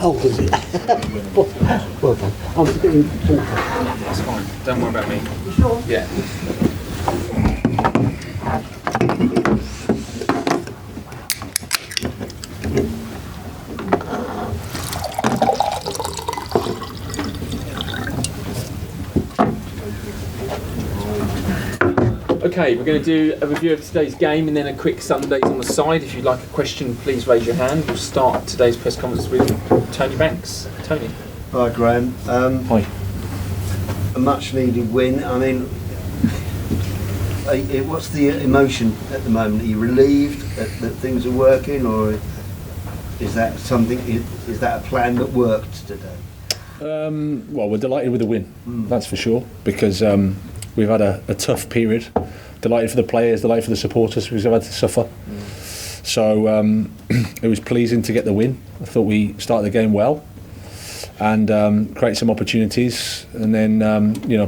Oh, was it? Well done. I'm just getting water. That's fine. Don't worry about me. You sure? Yeah. Okay, we're going to do a review of today's game and then a quick Sundays on the side. If you'd like a question, please raise your hand. We'll start today's press conference with Tony Banks. Tony. Hi, Graham. Hi. A much-needed win. I mean, what's the emotion at the moment? Are you relieved that things are working, or is that something? Is that a plan that worked today? Well, we're delighted with the win. That's for sure, because we've had a tough period. Delighted for the players, delighted for the supporters, because they've had to suffer. So it was pleasing to get the win. I thought we started the game well and created some opportunities. And then,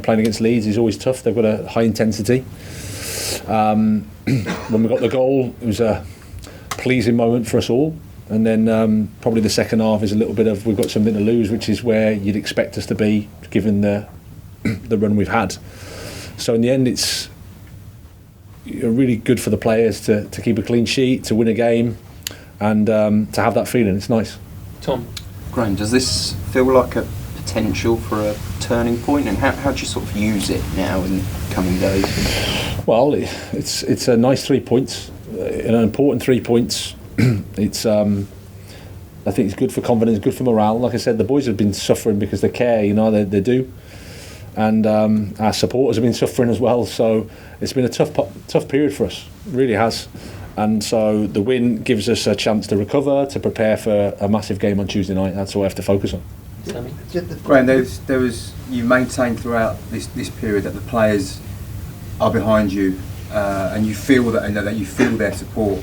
playing against Leeds is always tough. They've got a high intensity. When we got the goal, it was a pleasing moment for us all. And then probably the second half is a little bit of we've got something to lose, which is where you'd expect us to be, given the run we've had. So in the end, it's really good for the players to keep a clean sheet, to win a game, and to have that feeling. It's nice. Tom. Graham, does this feel like a potential for a turning point, and how do you sort of use it now in coming days? Well, it's a nice 3 points, an important 3 points. It's I think it's good for confidence, good for morale. Like I said, the boys have been suffering because they care, they do. And our supporters have been suffering as well, so it's been a tough period for us, it really has. And so the win gives us a chance to recover, to prepare for a massive game on Tuesday night. That's what we have to focus on. Graham, there was you maintained throughout this period that the players are behind you, and you feel that you feel their support.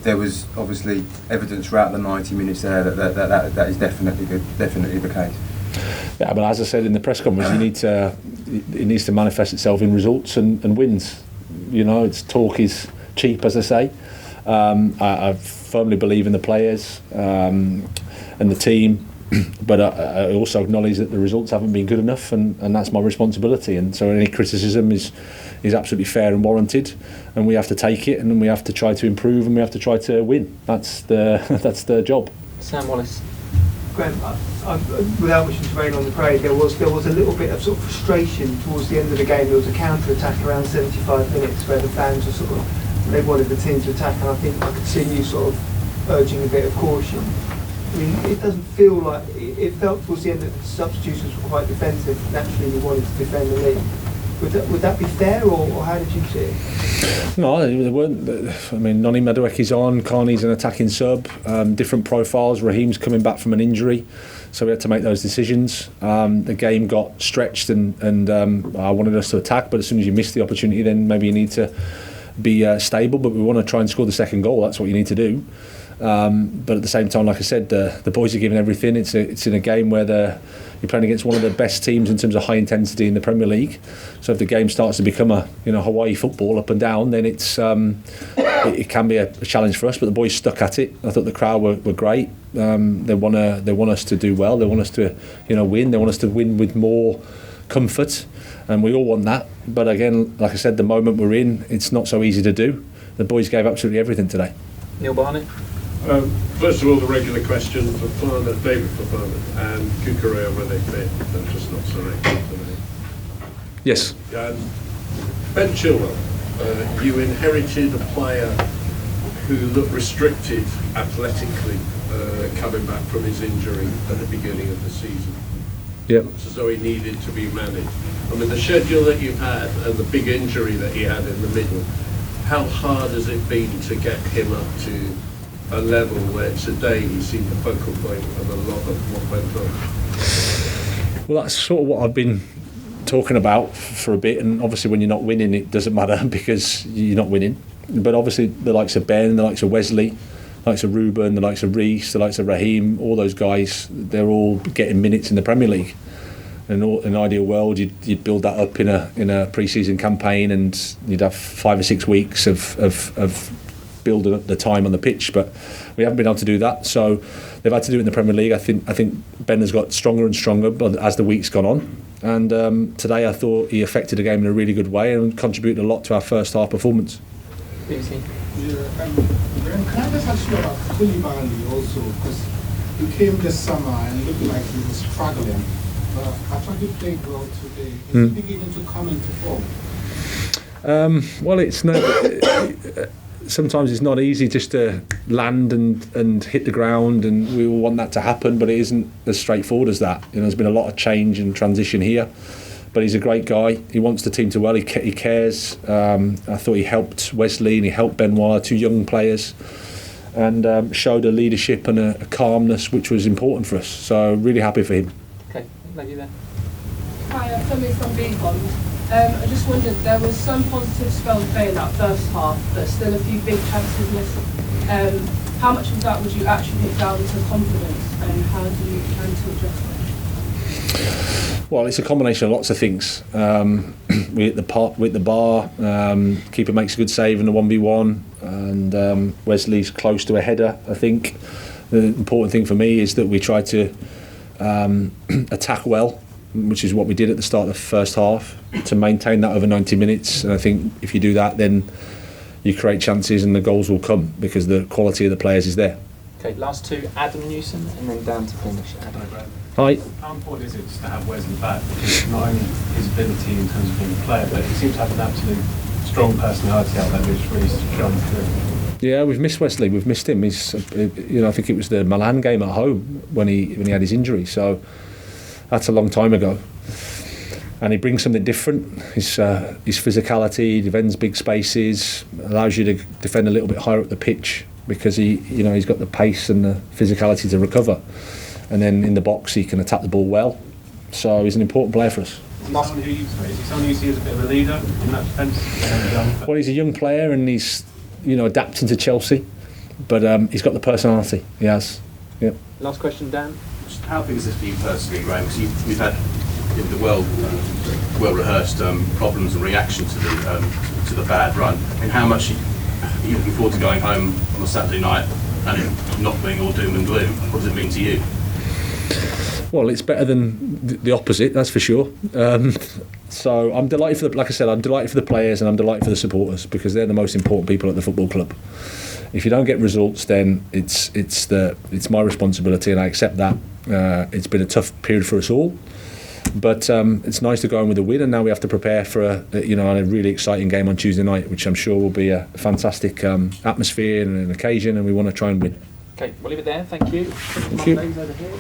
There was obviously evidence throughout the 90 minutes there that is definitely the case. Yeah, but as I said in the press conference, it needs to manifest itself in results and wins. Talk is cheap, as I say. I firmly believe in the players and the team, but I also acknowledge that the results haven't been good enough, and that's my responsibility. And so any criticism is absolutely fair and warranted, and we have to take it, and we have to try to improve, and we have to try to win. That's the job. Sam Wallace. Graham, without wishing to rain on the parade, there was a little bit of sort of frustration towards the end of the game. There was a counter-attack around 75 minutes where the fans were they wanted the team to attack, and I think I could see you sort of urging a bit of caution. I mean, it doesn't feel like it felt towards the end that the substitutions were quite defensive. Naturally, you wanted to defend the lead. Would that be fair, or how did you see it? No, they weren't. I mean, Noni Madueke's on, Carney's an attacking sub, different profiles. Raheem's coming back from an injury, so we had to make those decisions. The game got stretched, and I wanted us to attack, but as soon as you miss the opportunity, then maybe you need to be stable. But we want to try and score the second goal. That's what you need to do. But at the same time, like I said, the boys are giving everything. It's in a game where you're playing against one of the best teams in terms of high intensity in the Premier League. So if the game starts to become a Hawaii football up and down, then it can be a challenge for us. But the boys stuck at it. I thought the crowd were great. They want us to do well. They want us to win. They want us to win with more comfort, and we all want that. But again, like I said, the moment we're in, it's not so easy to do. The boys gave absolutely everything today. Neil Barnett. First of all, the regular question for David Fofana and Kukurea, were they fit? They're just not selected today. Yes. Ben Chilwell, you inherited a player who looked restricted athletically coming back from his injury at the beginning of the season. Yep. As though he needed to be managed. I mean, the schedule that you've had and the big injury that he had in the middle, how hard has it been to get him up to a level where today he seemed the focal point of a lot of what went on? Well, that's sort of what I've been talking about for a bit, and obviously when you're not winning it doesn't matter because you're not winning. But obviously the likes of Ben, the likes of Wesley, the likes of Ruben, the likes of Reece, the likes of Raheem, all those guys, they're all getting minutes in the Premier League. In an ideal world, you'd build that up in a pre-season campaign, and you'd have 5 or 6 weeks of building up the time on the pitch, but we haven't been able to do that. So they've had to do it in the Premier League. I think Ben has got stronger and stronger as the week's gone on. And today I thought he affected the game in a really good way and contributed a lot to our first half performance. Can I just ask you about Koulibaly also? Because he came this summer and looked like he was struggling. But I thought he played well today. Is he beginning to come into form? Well, it's no. Sometimes it's not easy just to land and hit the ground, and we all want that to happen, but it isn't as straightforward as that. There's been a lot of change and transition here, but he's a great guy. He wants the team to well. He cares. I thought he helped Wesley and he helped Benoit, 2 young players, and showed a leadership and a calmness which was important for us. So really happy for him. Okay, lady there. Hi, I'm Tommy from Beacon. I just wondered, there was some positive spell play in that first half, but still a few big chances missing. How much of that would you attribute down to confidence, and how do you plan to address that? Well, it's a combination of lots of things. We hit the bar. Keeper makes a good save in the 1v1, and Wesley's close to a header. I think the important thing for me is that we try to attack well, which is what we did at the start of the first half, to maintain that over 90 minutes. And I think if you do that, then you create chances and the goals will come because the quality of the players is there. Okay, last 2, Adam Newson and then Dan to finish. Adam. Hi. How important is it to have Wesley back? Because not only his ability in terms of being a player, but he seems to have an absolute strong personality out there which really shone through. Yeah, we've missed Wesley. We've missed him. He's, I think it was the Milan game at home when he had his injury. So that's a long time ago. And he brings something different. His physicality, he defends big spaces, allows you to defend a little bit higher up the pitch because he's got the pace and the physicality to recover. And then in the box he can attack the ball well. So he's an important player for us. Is he someone who you see as a bit of a leader in that defence? Well, he's a young player and he's adapting to Chelsea, but he's got the personality. He has. Yep. Last question, Dan. How big is this for you personally, Graham? Because we've had the well-rehearsed problems and reaction to the bad run. And how much are you looking forward to going home on a Saturday night and it not being all doom and gloom? What does it mean to you? Well, it's better than the opposite, that's for sure. So I'm delighted like I said, I'm delighted for the players and I'm delighted for the supporters because they're the most important people at the football club. If you don't get results, then it's my responsibility, and I accept that. It's been a tough period for us all, but it's nice to go on with a win, and now we have to prepare for a really exciting game on Tuesday night, which I'm sure will be a fantastic atmosphere and an occasion, and we want to try and win. Okay, we'll leave it there. Thank you. Thank you. Over here.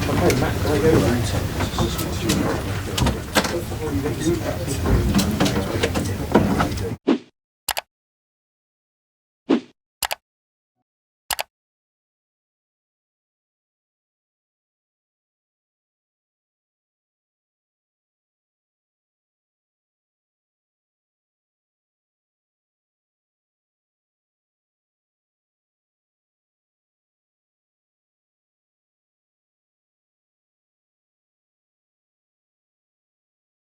Okay, Matt, can I go?